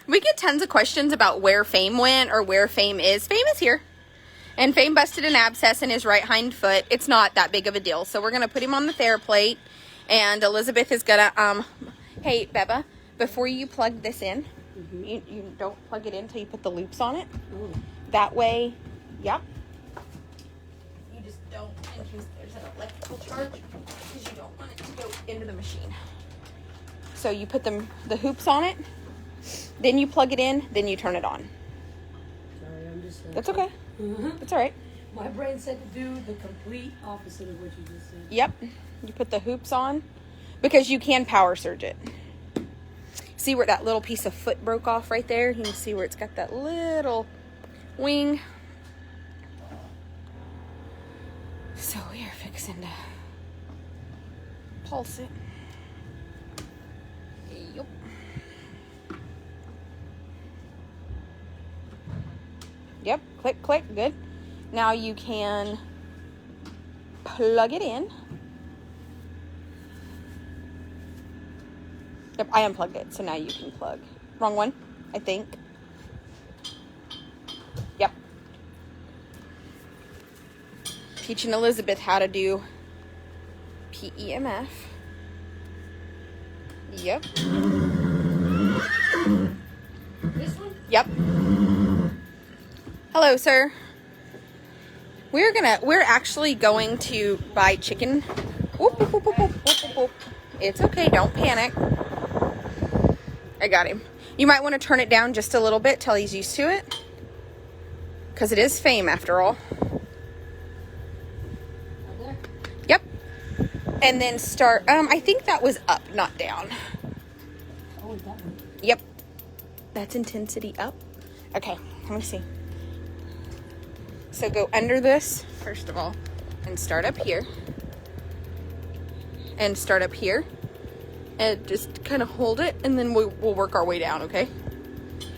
We get tons of questions about where Fame went or where Fame is. Fame is here. And Fame busted an abscess in his right hind foot. It's not that big of a deal. So we're going to put him on the Theraplate. And Elizabeth is going to, hey, Beba, before you plug this in, you don't plug it in until you put the loops on it. That way, yep. You just don't, in case there's an electrical charge, because you don't want it to go into the machine. So you put the hoops on it, then you plug it in, then you turn it on. Sorry, I'm just... That's okay. That's all right. My brain said to do the complete opposite of what you just said. Yep. You put the hoops on, because you can power surge it. See where that little piece of foot broke off right there? You can see where it's got that little wing. So we are fixing to pulse it. Yep. Yep, click, click, good. Now you can plug it in. Yep, I unplugged it, so now you can plug. Wrong one, I think. Yep. Teaching Elizabeth how to do PEMF. Yep. This one? Yep. Hello, sir. We're actually going to buy chicken. Whoop, whoop, whoop, whoop, whoop, whoop, whoop. It's okay, don't panic. I got him. You might want to turn it down just a little bit till he's used to it. Because it is Fame after all. There? Yep. And then start, I think that was up, not down. Oh, that one. Yep. That's intensity up. Okay, let me see. So go under this, first of all, and start up here. And start up here. And just kind of hold it, and then we'll work our way down, okay?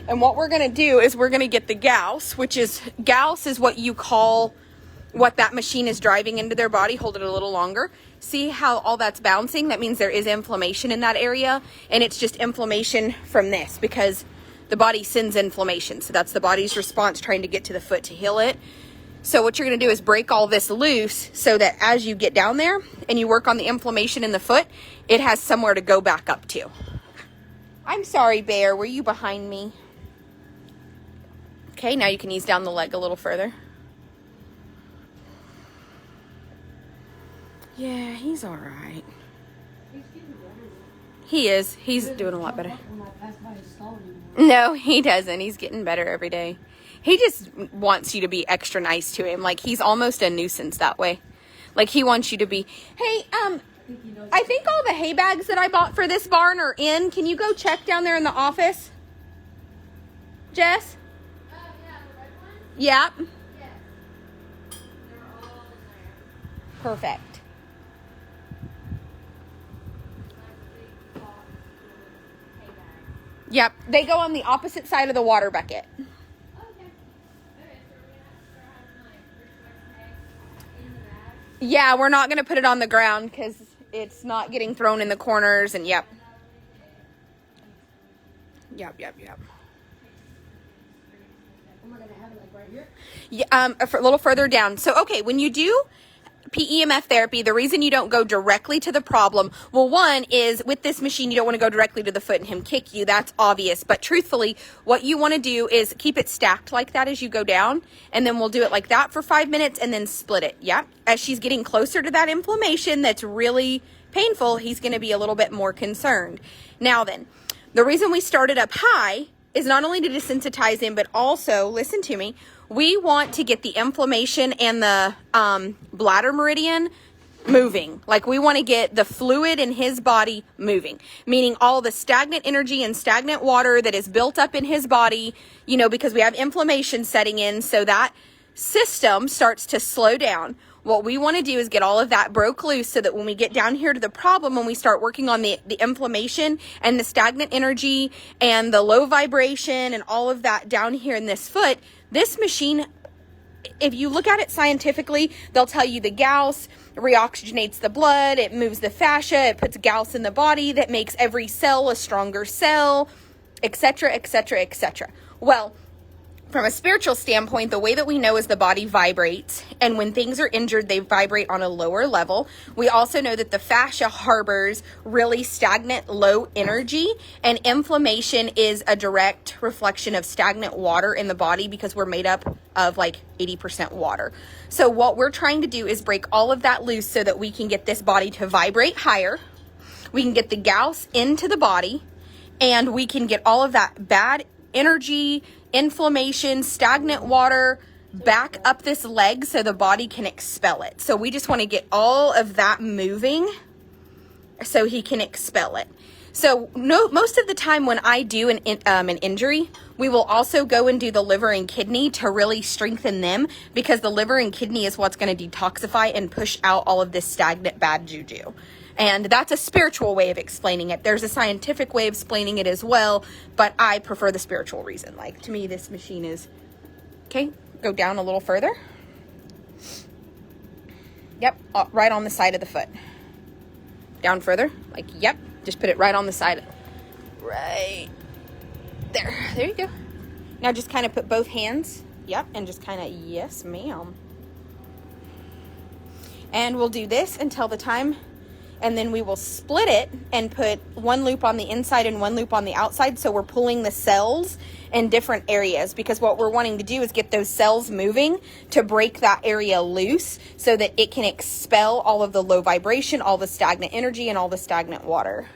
And what we're going to do is we're going to get the Gauss, which is, Gauss is what you call what that machine is driving into their body. Hold it a little longer. See how all that's bouncing? That means there is inflammation in that area, and it's just inflammation from this because the body sends inflammation. So that's the body's response trying to get to the foot to heal it. So what you're going to do is break all this loose so that as you get down there and you work on the inflammation in the foot, it has somewhere to go back up to. I'm sorry, Bear. Were you behind me? Okay, now you can ease down the leg a little further. Yeah, he's all right. He is. He's doing a lot better. No, he doesn't. He's getting better every day. He just wants you to be extra nice to him. Like, he's almost a nuisance that way. Like, he wants you to be, hey, I think all the hay bags that I bought for this barn are in. Can you go check down there in the office? Jess? Yeah, the red one? Yep. Yes. They're all in there. Perfect. Big box with hay bags. Yep. They go on the opposite side of the water bucket. Okay. Okay, so we're gonna have to start having like Christmas hay in the bag. Yeah, we're not going to put it on the ground because it's not getting thrown in the corners. And yep. Yep. Am I going to have it like right here? Yeah, a little further down. So, okay, when you do PEMF therapy, the reason you don't go directly to the problem, well, one is with this machine, you don't want to go directly to the foot and him kick you. That's obvious. But truthfully, what you want to do is keep it stacked like that as you go down. And then we'll do it like that for 5 minutes and then split it. Yeah. As she's getting closer to that inflammation that's really painful, he's going to be a little bit more concerned. Now then, the reason we started up high is not only to desensitize him, but also, listen to me, we want to get the inflammation and the bladder meridian moving. Like, we want to get the fluid in his body moving, meaning all the stagnant energy and stagnant water that is built up in his body, you know, because we have inflammation setting in, so that system starts to slow down. What we want to do is get all of that broke loose so that when we get down here to the problem, when we start working on the inflammation and the stagnant energy and the low vibration and all of that down here in this foot, this machine, if you look at it scientifically, they'll tell you the Gauss reoxygenates the blood, it moves the fascia, it puts Gauss in the body that makes every cell a stronger cell. etc., etc., etc. Well, from a spiritual standpoint, the way that we know is the body vibrates, and when things are injured, they vibrate on a lower level. We also know that the fascia harbors really stagnant, low energy, and inflammation is a direct reflection of stagnant water in the body because we're made up of like 80% water. So what we're trying to do is break all of that loose so that we can get this body to vibrate higher. We can get the Gauss into the body, and we can get all of that bad energy, inflammation, stagnant water back up this leg so the body can expel it. So we just want to get all of that moving so he can expel it. So most of the time when I do an injury, we will also go and do the liver and kidney to really strengthen them, because the liver and kidney is what's going to detoxify and push out all of this stagnant bad juju. And that's a spiritual way of explaining it. There's a scientific way of explaining it as well, but I prefer the spiritual reason. Like, to me, this machine is... Okay, go down a little further. Yep, right on the side of the foot. Down further. Like, yep, just put it right on the side. Right there. There you go. Now just kind of put both hands. Yep, and just kind of, yes, ma'am. And we'll do this until the time... And then we will split it and put one loop on the inside and one loop on the outside. So we're pulling the cells in different areas, because what we're wanting to do is get those cells moving to break that area loose so that it can expel all of the low vibration, all the stagnant energy, and all the stagnant water.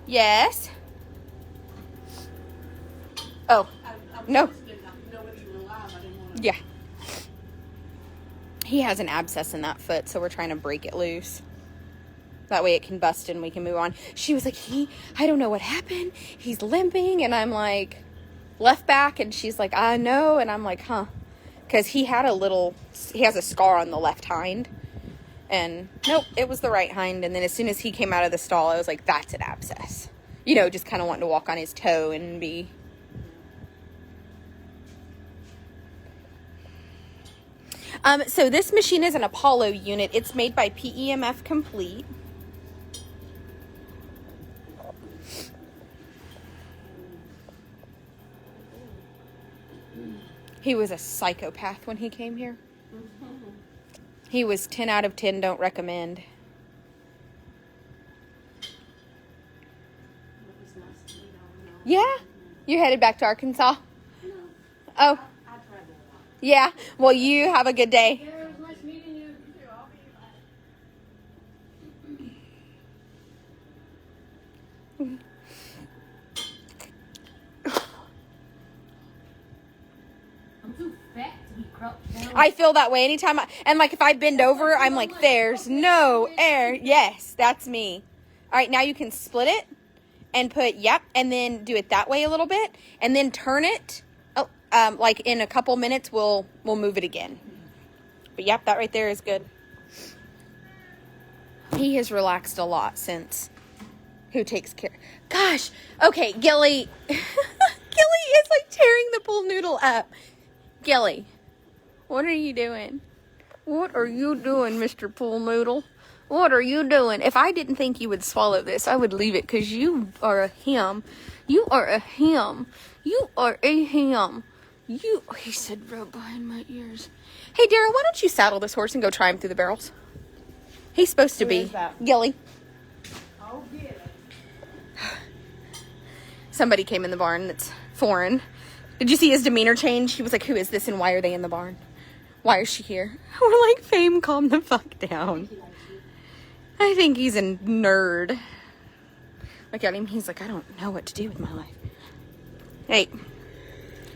Yes? Oh, no. Yeah. He has an abscess in that foot, so we're trying to break it loose. That way it can bust and we can move on. She was like, I don't know what happened. He's limping. And I'm like, left back. And she's like, I know. And I'm like, huh. Because he has a scar on the left hind. And nope, it was the right hind. And then as soon as he came out of the stall, I was like, that's an abscess. You know, just kind of wanting to walk on his toe and be... So this machine is an Apollo unit. It's made by PEMF Complete. He was a psychopath when he came here. He was 10 out of 10, don't recommend. Yeah? You headed back to Arkansas? Oh. Yeah. Well, you have a good day. Yeah, it was nice meeting you. I'm too fat to be crouched down. I feel that way anytime and like if I bend over, I'm like, there's no air. Yes, that's me. All right, now you can split it and put, yep, and then do it that way a little bit, and then turn it. Like in a couple minutes, we'll move it again. But yep, that right there is good. He has relaxed a lot since. Who takes care? Gosh. Okay, Gilley. Gilley is like tearing the pool noodle up. Gilley, what are you doing? What are you doing, Mr. Pool Noodle? What are you doing? If I didn't think you would swallow this, I would leave it, because you are a ham. You are a ham. You are a ham. He said, rub behind my ears. Hey, Daryl, why don't you saddle this horse and go try him through the barrels? He's supposed to be. Gilley. Oh, yeah. Somebody came in the barn that's foreign. Did you see his demeanor change? He was like, who is this and why are they in the barn? Why is she here? We're like, Fame, calm the fuck down. I think he's a nerd. Look at him. He's like, I don't know what to do with my life. Hey.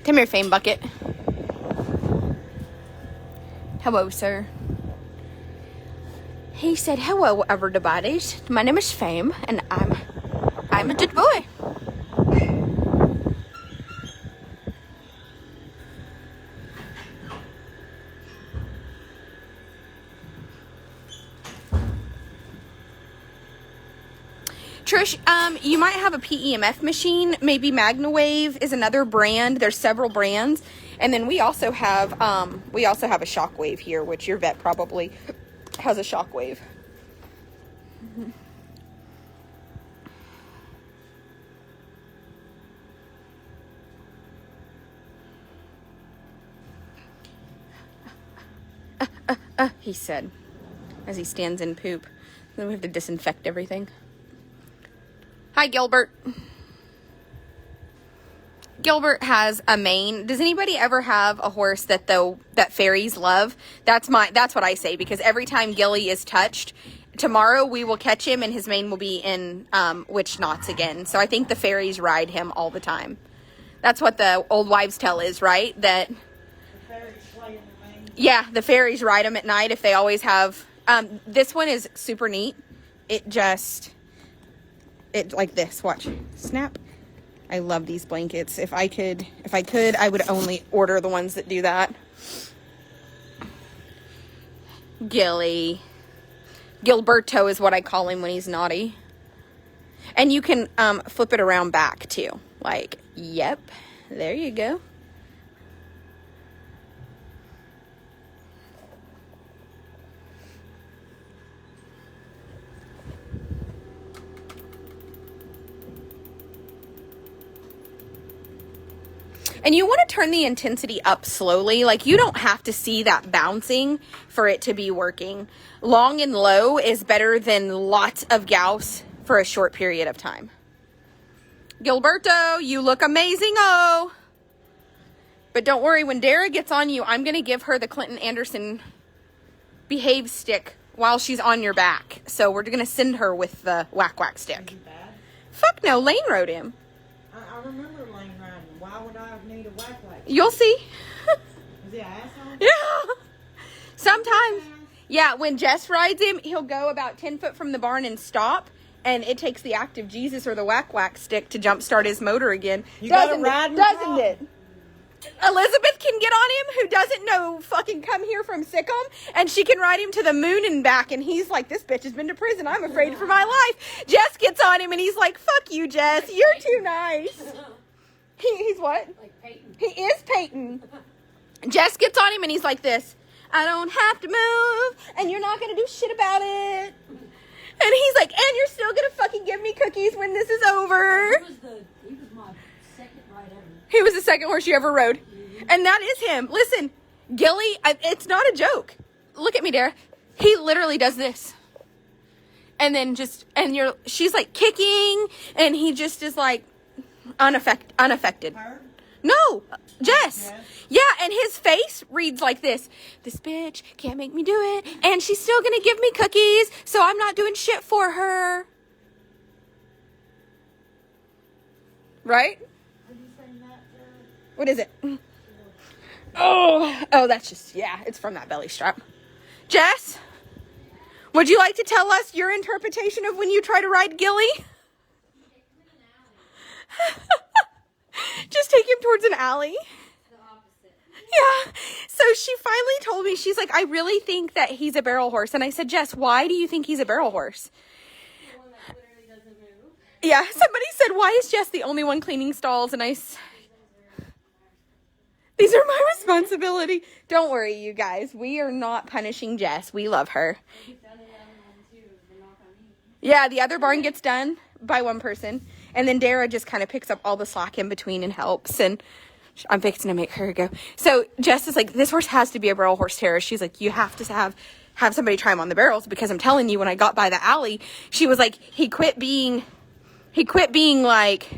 Come here, Fame Bucket. Hello, sir. He said, hello, everybody. My name is Fame, and I'm a good boy. Trish, you might have a PEMF machine. Maybe MagnaWave is another brand. There's several brands. And then we also have a Shockwave here, which your vet probably has a Shockwave. he said, as he stands in poop. Then we have to disinfect everything. Hi, Gilbert. Gilbert has a mane. Does anybody ever have a horse that fairies love? That's what I say, because every time Gilley is touched, tomorrow we will catch him and his mane will be in witch knots again. So I think the fairies ride him all the time. That's what the old wives' tale is, right? That The fairies play in the mane. yeah, the fairies ride him at night if they always have. This one is super neat. It like this. Watch, snap. I love these blankets. If I could, I would only order the ones that do that. Gilley. Gilberto is what I call him when he's naughty. And you can flip it around back too. Like, yep, there you go. And you want to turn the intensity up slowly. Like, you don't have to see that bouncing for it to be working. Long and low is better than lots of gauss for a short period of time. Gilberto, you look amazing, oh. But don't worry, when Dara gets on you, I'm going to give her the Clinton Anderson behave stick while she's on your back. So we're going to send her with the whack whack stick. Bad. Fuck no, Lane rode him. I remember Lane riding. Why would I need a whack whack? You'll see. Is he an asshole? Yeah. Sometimes. Yeah, when Jess rides him, he'll go about 10 foot from the barn and stop. And it takes the active Jesus or the whack whack stick to jumpstart his motor again. You doesn't gotta ride it? him Doesn't out. it? Elizabeth can get on him, who doesn't know fucking come here from Sikkim, and she can ride him to the moon and back, and he's like, this bitch has been to prison. I'm afraid for my life. Jess gets on him, and he's like, fuck you, Jess. You're too nice. He's what? Like Peyton. He is Peyton. Jess gets on him, and he's like this. I don't have to move, and you're not going to do shit about it. And he's like, and you're still going to fucking give me cookies when this is over. He was my second ride ever. He was the second horse you ever rode. And that is him. Listen, Gilley, it's not a joke. Look at me, Dara. He literally does this. And then she's like kicking, and he just is like unaffected. Her? No, Jess. Jess? Yeah, and his face reads like this. This bitch can't make me do it, and she's still gonna give me cookies, so I'm not doing shit for her. Right? Are you saying that, What is it? Oh, that's just, yeah, it's from that belly strap. Jess, would you like to tell us your interpretation of when you try to ride Gilley? Just take him towards an alley. The opposite. Yeah. So she finally told me, she's like, I really think that he's a barrel horse. And I said, Jess, why do you think he's a barrel horse? The one that literally doesn't move. Yeah. Somebody said, why is Jess the only one cleaning stalls? And these are my responsibility. Don't worry, you guys. We are not punishing Jess. We love her. We've done it on one too. The knock on me. Yeah, the other barn gets done by one person. And then Dara just kind of picks up all the slack in between and helps. And I'm fixing to make her go. So Jess is like, this horse has to be a barrel horse terrier. She's like, you have to have somebody try him on the barrels, because I'm telling you, when I got by the alley, she was like, he quit being like,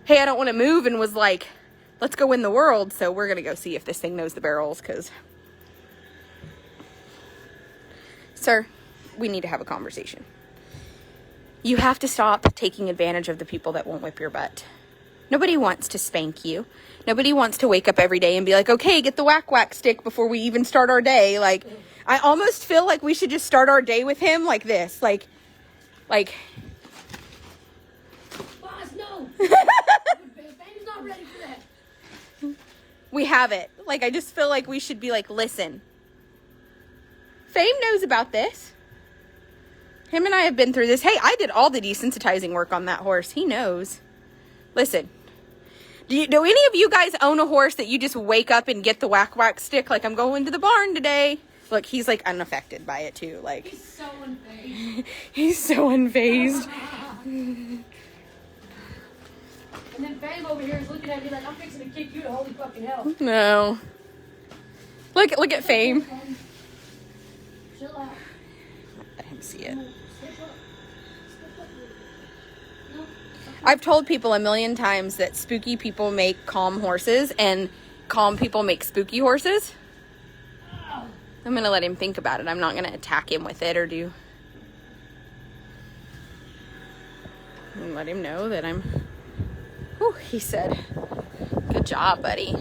hey, I don't want to move, and was like, let's go win the world. So we're going to go see if this thing knows the barrels, because, sir, we need to have a conversation. You have to stop taking advantage of the people that won't whip your butt. Nobody wants to spank you. Nobody wants to wake up every day and be like, okay, get the whack whack stick before we even start our day. Like, I almost feel like we should just start our day with him like this. Like. Boss, no! Baby's not ready for that. We have it. Like, I just feel like we should be like, listen. Fame knows about this. Him and I have been through this. Hey, I did all the desensitizing work on that horse. He knows. Listen. Do any of you guys own a horse that you just wake up and get the whack whack stick? Like, I'm going to the barn today. Look, he's like unaffected by it too. Like, He's so unfazed. he's so unfazed. And then Fame over here is looking at me like, I'm fixing to kick you to holy fucking hell. No. Look at Fame. Chill out. Let him see it. Step up. Step up a little bit. No. I've told people a million times that spooky people make calm horses and calm people make spooky horses. I'm going to let him think about it. I'm not going to attack him with it or do... And let him know that I'm... Whew, he said, good job, buddy.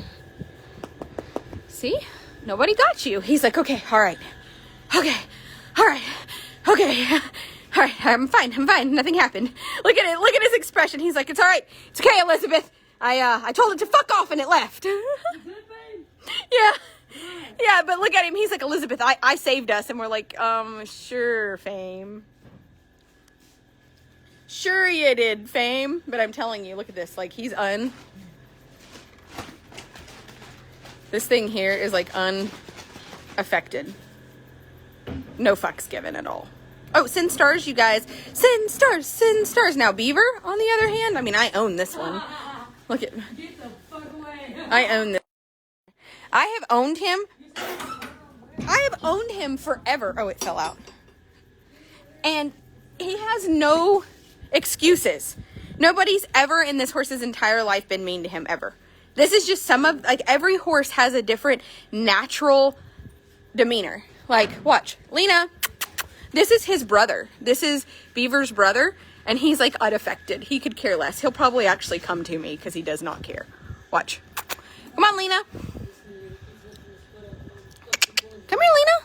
See? Nobody got you. He's like, okay, all right. Okay, all right. Okay, all right, I'm fine. Nothing happened. Look at it. Look at his expression. He's like, it's all right. It's okay, Elizabeth. I told it to fuck off and it left. Yeah. Yeah, but look at him. He's like, Elizabeth, I saved us. And we're like, sure, Fame. Sure you did, Fame. But I'm telling you, look at this. Like, he's this thing here is like unaffected. No fucks given at all. Oh, send stars, you guys. Send stars, send stars. Now, Beaver, on the other hand, I mean, I own this one. Look at... Get the fuck away. I own this. I have owned him forever. Oh, it fell out. And he has no excuses. Nobody's ever in this horse's entire life been mean to him, ever. This is just like, every horse has a different natural demeanor. Like, watch. Lena, this is his brother. This is Beaver's brother, and he's, like, unaffected. He could care less. He'll probably actually come to me because he does not care. Watch. Come on, Lena. Come here, Lena.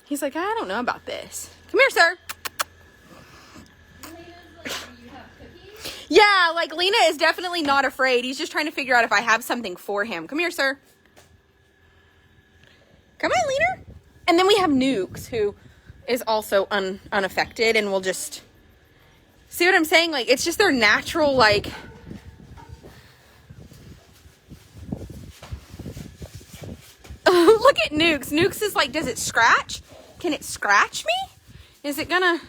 He's like, I don't know about this. Come here, sir. Yeah, like, Lena is definitely not afraid. He's just trying to figure out if I have something for him. Come here, sir. Come on, Lena. And then we have Nukes, who is also unaffected, and will just... See what I'm saying? Like, it's just their natural, like... Look at Nukes. Nukes is like, does it scratch? Can it scratch me? Is it gonna...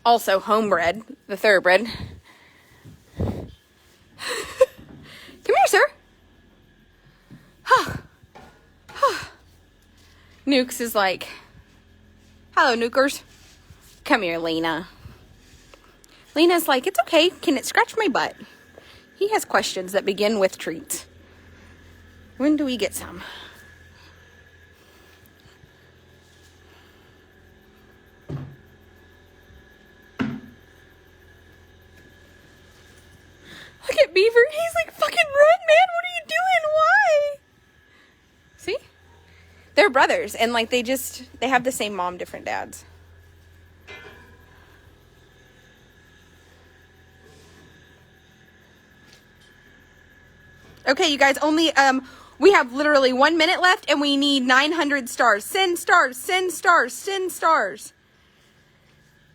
Also homebred, the thoroughbred. Come here, sir. Nukes is like, hello, Nukers. Come here, Lena. Lena's like, it's okay. Can it scratch my butt? He has questions that begin with treats. When do we get some? Look at Beaver. He's like, fucking run, man. What are you doing? Why? See? They're brothers. And like, they have the same mom, different dads. Okay, you guys, only, we have literally 1 minute left and we need 900 stars. Send stars, send stars, send stars.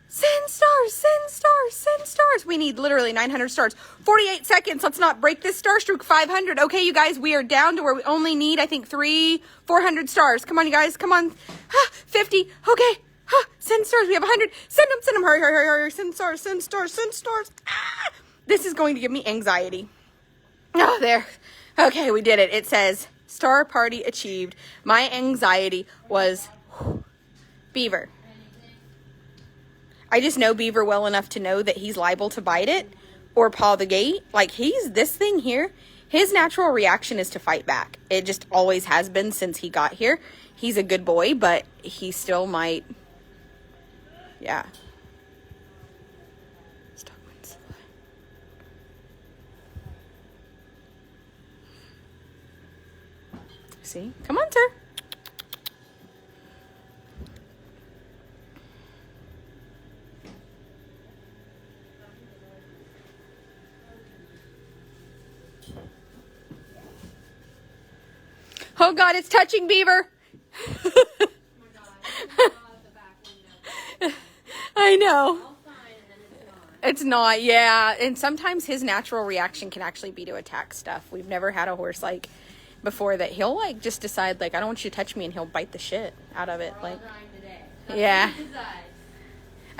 Send stars, send stars, send stars. We need literally 900 stars. 48 seconds. Let's not break this star streak. 500. Okay, you guys, we are down to where we only need, I think, 400 stars. Come on, you guys. Come on. 50. Okay. Send stars. We have 100. Send them. Hurry, hurry, hurry, hurry. Send stars, send stars, send stars. This is going to give me anxiety. Oh, there. Okay, we did it. It says, star party achieved. My anxiety was Beaver. I just know Beaver well enough to know that he's liable to bite it or paw the gate. Like, this thing here, his natural reaction is to fight back. It just always has been since he got here. He's a good boy, but he still might, yeah. See? Come on, sir. Oh God, it's touching Beaver. I know. It's not, yeah. And sometimes his natural reaction can actually be to attack stuff. We've never had a horse like before that he'll like just decide like, I don't want you to touch me, and he'll bite the shit out of it. Like, yeah.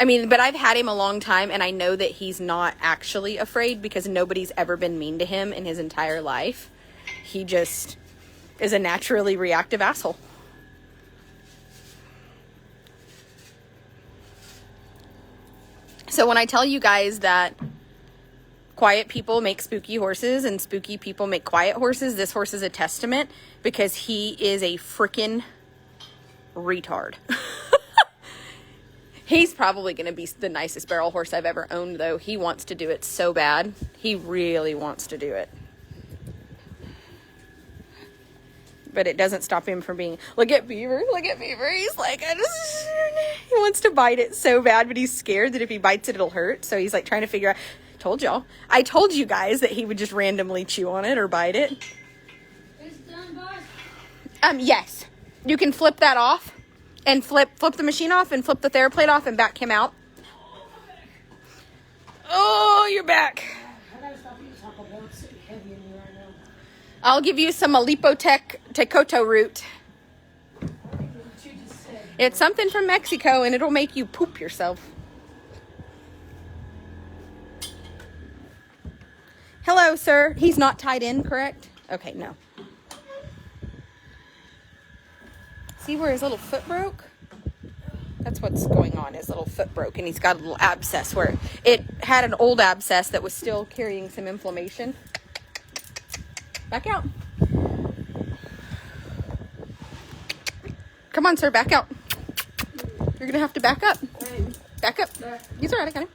I mean, but I've had him a long time, and I know that he's not actually afraid because nobody's ever been mean to him in his entire life. He just is a naturally reactive asshole. So when I tell you guys that quiet people make spooky horses and spooky people make quiet horses, this horse is a testament because he is a freaking retard. He's probably going to be the nicest barrel horse I've ever owned, though. He wants to do it so bad. He really wants to do it. But it doesn't stop him from being, look at Beaver, look at Beaver. He's like, he wants to bite it so bad, but he's scared that if he bites it, it'll hurt. So he's like trying to figure out, I told you guys that he would just randomly chew on it or bite it. It's done, boss. Yes. You can flip that off and flip the machine off and flip the Theraplate off and back him out. Oh, you're back. I gotta stop eating Taco Bell. It's heavy in me right now. I'll give you some Alipotec Tecoto root. What you just said. It's something from Mexico and it'll make you poop yourself. Hello, sir. He's not tied in, correct? Okay, no. See where his little foot broke? That's what's going on. His little foot broke and he's got a little abscess where it had an old abscess that was still carrying some inflammation. Back out. Come on, sir, back out. You're going to have to back up. Back up. He's all right, I got him.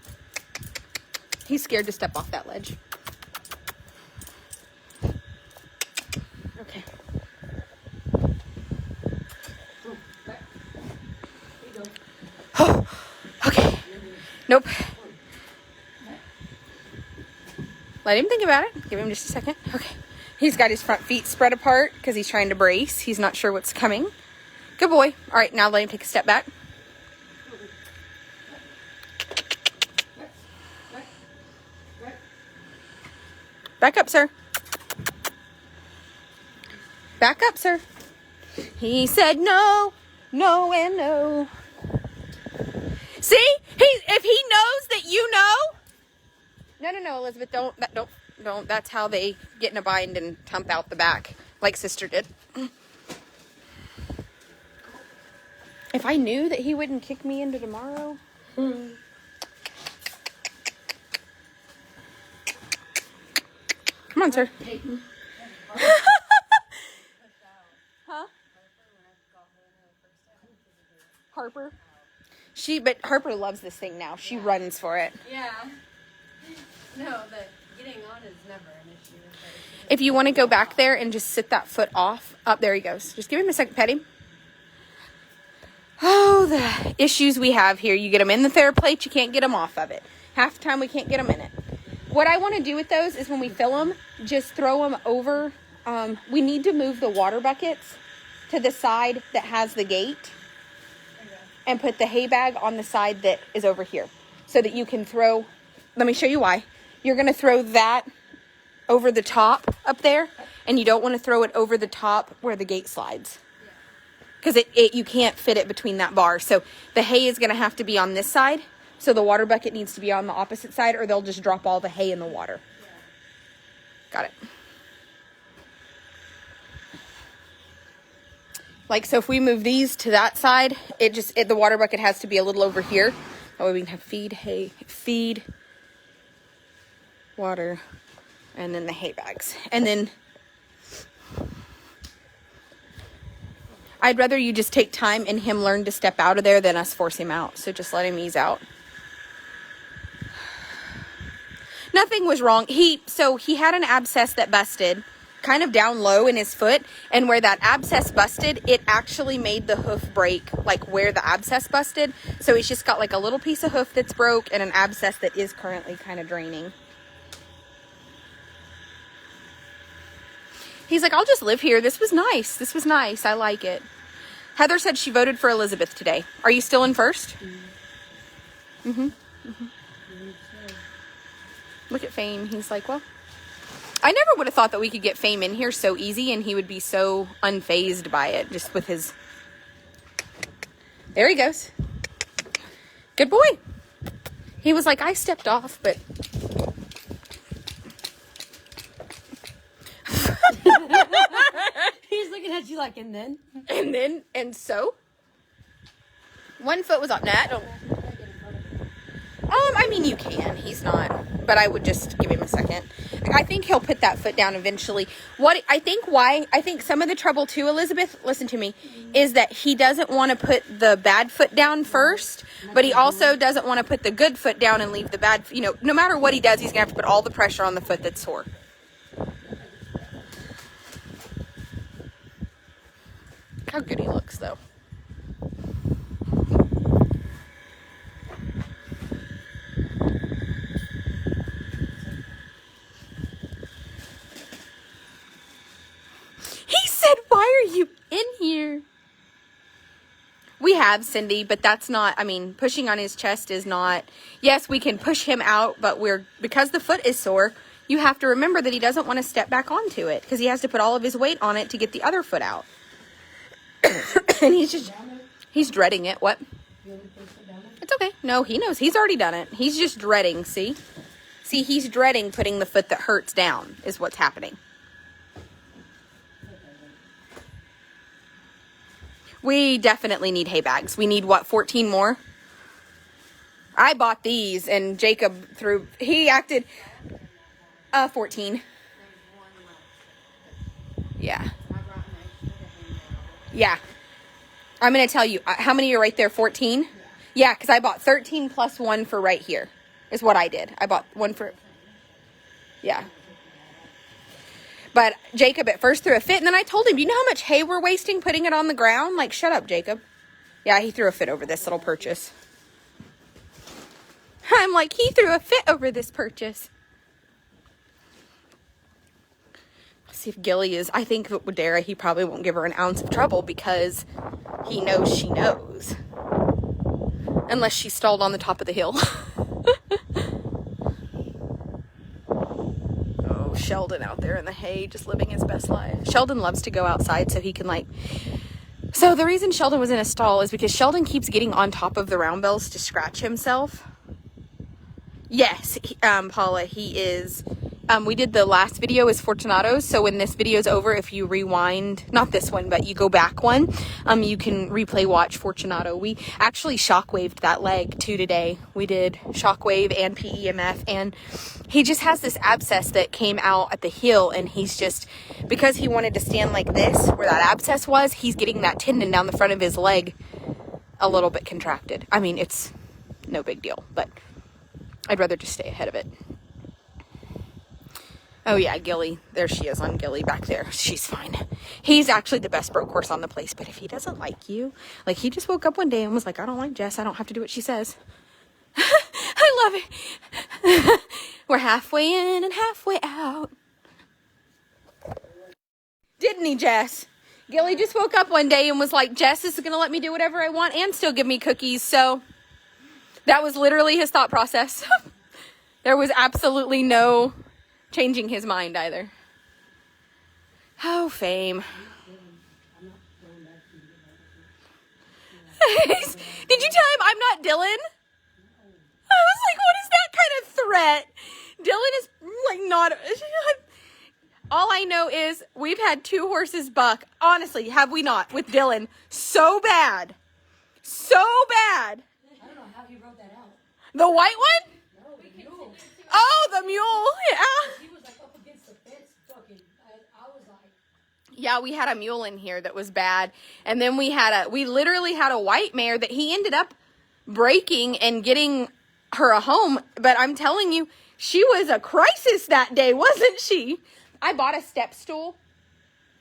He's scared to step off that ledge. Okay. Oh, okay. Nope. Let him think about it. Give him just a second. Okay. He's got his front feet spread apart because he's trying to brace. He's not sure what's coming. Good boy. All right, now let him take a step back. Back up, sir. Back up, sir. He said no, no, and no. See? If he knows that you know. No, Elizabeth, don't. That's how they get in a bind and tump out the back, like sister did. If I knew that he wouldn't kick me into tomorrow. Come on, sir. Huh? Harper? But Harper loves this thing now. She runs for it. Yeah. No, the getting on is never an issue. If you want to go back there and just sit that foot off. Up, there he goes. Just give him a second, pet him. Oh, the issues we have here. You get them in the Theraplate, you can't get them off of it. Half the time we can't get them in it. What I want to do with those is when we fill them, just throw them over. We need to move the water buckets to the side that has the gate and put the hay bag on the side that is over here so that you can throw. Let me show you why. You're going to throw that over the top up there, and you don't want to throw it over the top where the gate slides. Because you can't fit it between that bar. So the hay is going to have to be on this side. So the water bucket needs to be on the opposite side, or they'll just drop all the hay in the water. Got it. Like, so if we move these to that side, the water bucket has to be a little over here. That way we can have feed, water, and then the hay bags. And then I'd rather you just take time and him learn to step out of there than us force him out. So just let him ease out. Nothing was wrong. He had an abscess that busted kind of down low in his foot, and where that abscess busted, it actually made the hoof break like where the abscess busted. So he's just got like a little piece of hoof that's broke and an abscess that is currently kind of draining. He's like, I'll just live here. This was nice. I like it. Heather said she voted for Elizabeth today. Are you still in first? Mm-hmm. Look at Fame. He's like, well, I never would have thought that we could get Fame in here so easy and he would be so unfazed by it just with his... There he goes. Good boy. He was like, I stepped off, but... He's looking at you like, and then? And so? One foot was up. Nah, don't... I mean, you can. He's not. But I would just give him a second. I think he'll put that foot down eventually. I think some of the trouble too, Elizabeth, listen to me, is that he doesn't want to put the bad foot down first, but he also doesn't want to put the good foot down and leave the bad, no matter what he does, he's going to have to put all the pressure on the foot that's sore. How good he looks, though. He said, why are you in here? We have, Cindy, but that's not, pushing on his chest is not, yes, we can push him out, but because the foot is sore, you have to remember that he doesn't want to step back onto it because he has to put all of his weight on it to get the other foot out. And he's dreading it. What? It's okay. No, he knows. He's already done it. He's just dreading, see? See, he's dreading putting the foot that hurts down is what's happening. We definitely need hay bags. We need, 14 more? I bought these, and Jacob he acted, 14. Yeah. Yeah. I'm going to tell you, how many are right there, 14? Yeah, because I bought 13 plus 1 for right here, is what I did. I bought 1 for, yeah. But Jacob at first threw a fit, and then I told him, do you know how much hay we're wasting putting it on the ground? Like, shut up, Jacob. Yeah, he threw a fit over this little purchase. I'm like, he threw a fit over this purchase. Let's see if Gilley is, I think with Dara, he probably won't give her an ounce of trouble because he knows she knows. Unless she stalled on the top of the hill. Sheldon out there in the hay just living his best life. Sheldon loves to go outside so he can so the reason Sheldon was in a stall is because Sheldon keeps getting on top of the round bells to scratch himself. Yes, Paula, he is. We did the last video is Fortunato's, so when this video is over, if you rewind, not this one, but you go back one, you can replay watch Fortunato. We actually shockwaved that leg too today. We did shockwave and PEMF, and he just has this abscess that came out at the heel, and he's just, because he wanted to stand like this, where that abscess was, he's getting that tendon down the front of his leg a little bit contracted. It's no big deal, but I'd rather just stay ahead of it. Oh yeah, Gilley. There she is on Gilley back there. She's fine. He's actually the best broke horse on the place, but if he doesn't like you, he just woke up one day and was like, I don't like Jess. I don't have to do what she says. I love it. We're halfway in and halfway out. Didn't he, Jess? Gilley just woke up one day and was like, Jess is going to let me do whatever I want and still give me cookies. So that was literally his thought process. There was absolutely no changing his mind either. Oh, fame. Did you tell him I'm not Dylan? I was like, what is that kind of threat? Dylan is not. All I know is we've had 2 horses buck. Honestly, have we not? With Dylan. So bad. So bad. I don't know how he wrote that out. The white one? No, the mule. Oh, the mule. Yeah. He was up against the fence fucking. I was like. Yeah, we had a mule in here that was bad. And then we literally had a white mare that he ended up breaking and getting her a home. But I'm telling you, she was a crisis that day, wasn't she? I bought a step stool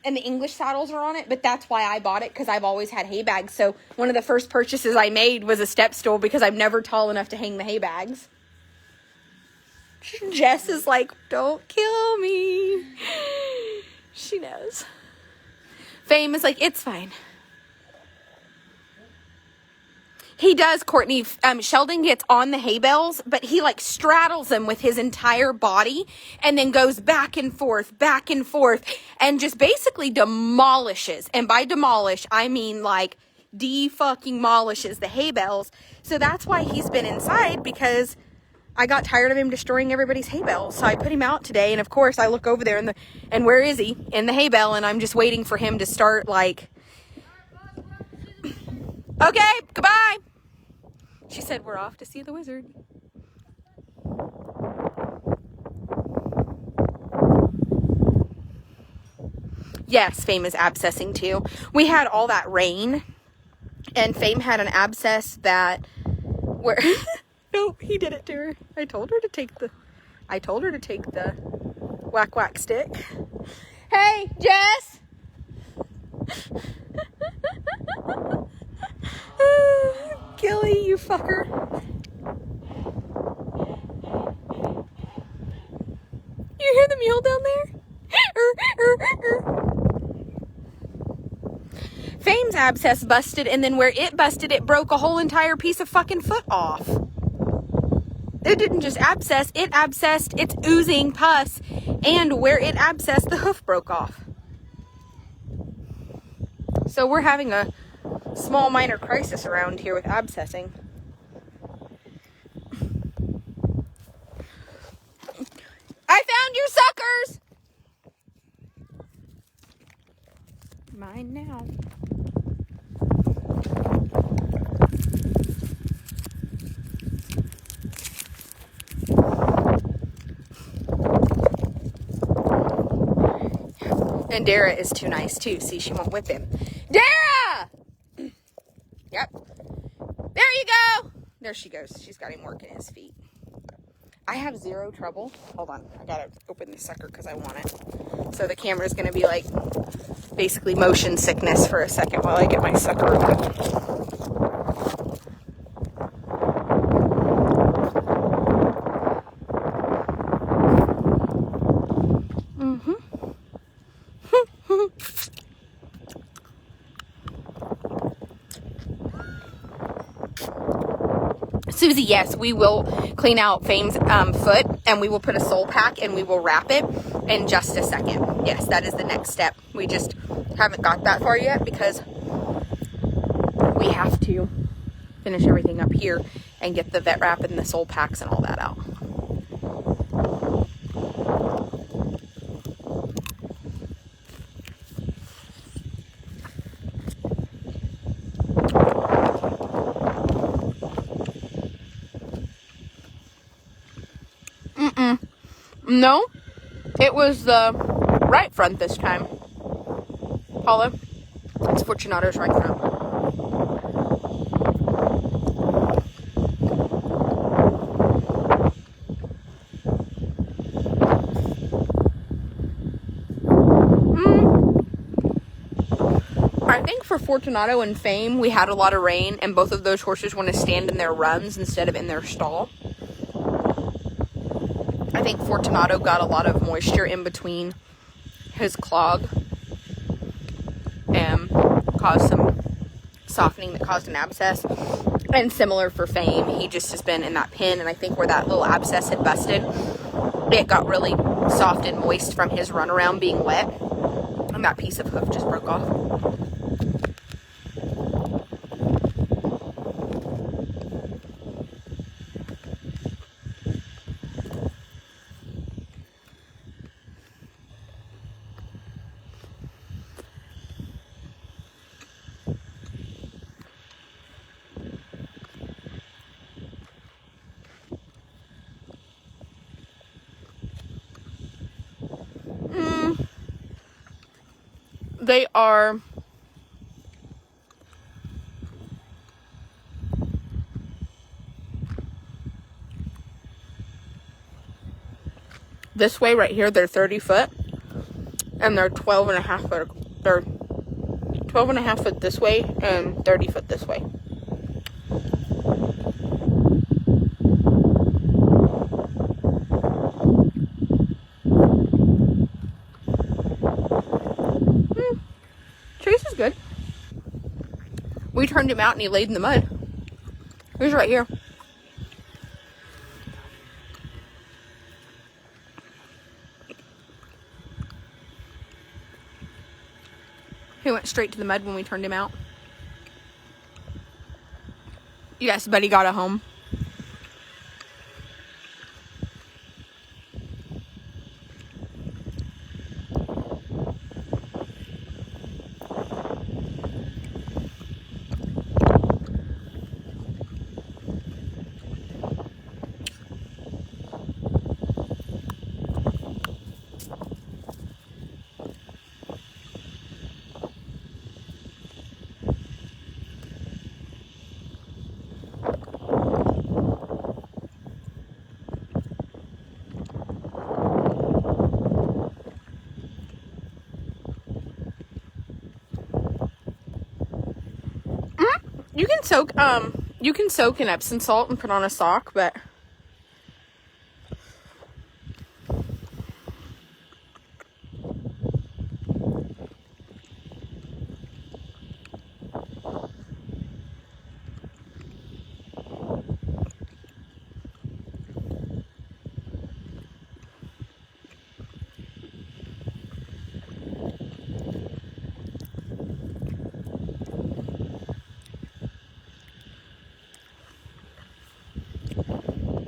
and the English saddles are on it, but that's why I bought it, because I've always had hay bags. So one of the first purchases I made was a step stool because I'm never tall enough to hang the hay bags. Jess is like, don't kill me. She knows. Fame is like, it's fine. He does, Courtney. Sheldon gets on the hay bales, but he straddles them with his entire body and then goes back and forth, and just basically demolishes. And by demolish, I mean de-fucking-molishes the hay bales. So that's why he's been inside, because I got tired of him destroying everybody's hay bale. So I put him out today. And of course I look over there and where is he? In the hay bale. And I'm just waiting for him to start like, okay, goodbye. She said, we're off to see the wizard. Yes, Fame is abscessing too. We had all that rain, and Fame had an abscess that where nope, he did it to her. I told her to take the whack whack stick. Hey, Jess. Gilley, you fucker. You hear the mule down there? Fame's abscess busted, and then where it busted, it broke a whole entire piece of fucking foot off. It didn't just abscess, it abscessed, it's oozing pus, and where it abscessed, the hoof broke off. So we're having a small minor crisis around here with abscessing. I found your suckers! Mine now. And Dara is too nice too. See, she won't whip him. Dara! Yep. There you go! There she goes. She's got him working his feet. I have zero trouble. Hold on. I gotta open this sucker because I want it. So the camera's gonna be like basically motion sickness for a second while I get my sucker open. Susie, yes, we will clean out Fame's foot, and we will put a sole pack and we will wrap it in just a second. Yes, that is the next step. We just haven't got that far yet because we have to finish everything up here and get the vet wrap and the sole packs and all that out. No, it was the right front this time. Paula, it's Fortunato's right front. I think for Fortunato and Fame, we had a lot of rain, and both of those horses want to stand in their runs instead of in their stall. I think Fortunato got a lot of moisture in between his clog and caused some softening that caused an abscess. And similar for Fame, he just has been in that pen, and I think where that little abscess had busted, it got really soft and moist from his runaround being wet, and that piece of hoof just broke off. They are this way right here. They're 30 foot and they're 12 and a half foot. They're 12 and a half foot this way and 30 foot this way. Chase is good. We turned him out and he laid in the mud. He's right here. He went straight to the mud when we turned him out. Yes, but he got a home. You can soak in Epsom salt and put on a sock, but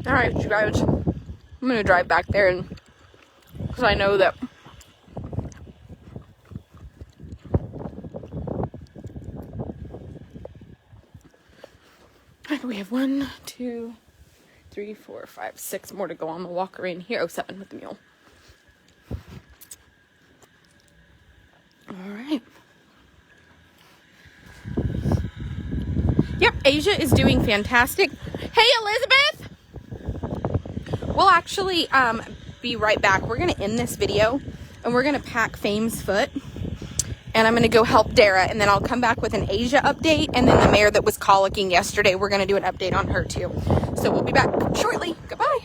all right, you guys. I'm gonna drive back there, and because I know that we have 1, 2, 3, 4, 5, 6 more to go on the walker in here. Oh, 7 with the mule. All right. Yep, Asia is doing fantastic. Hey, Elizabeth! We'll actually be right back. We're going to end this video, and we're going to pack Fame's foot. And I'm going to go help Dara, and then I'll come back with an Asia update, and then the mare that was colicking yesterday, we're going to do an update on her too. So we'll be back shortly. Goodbye.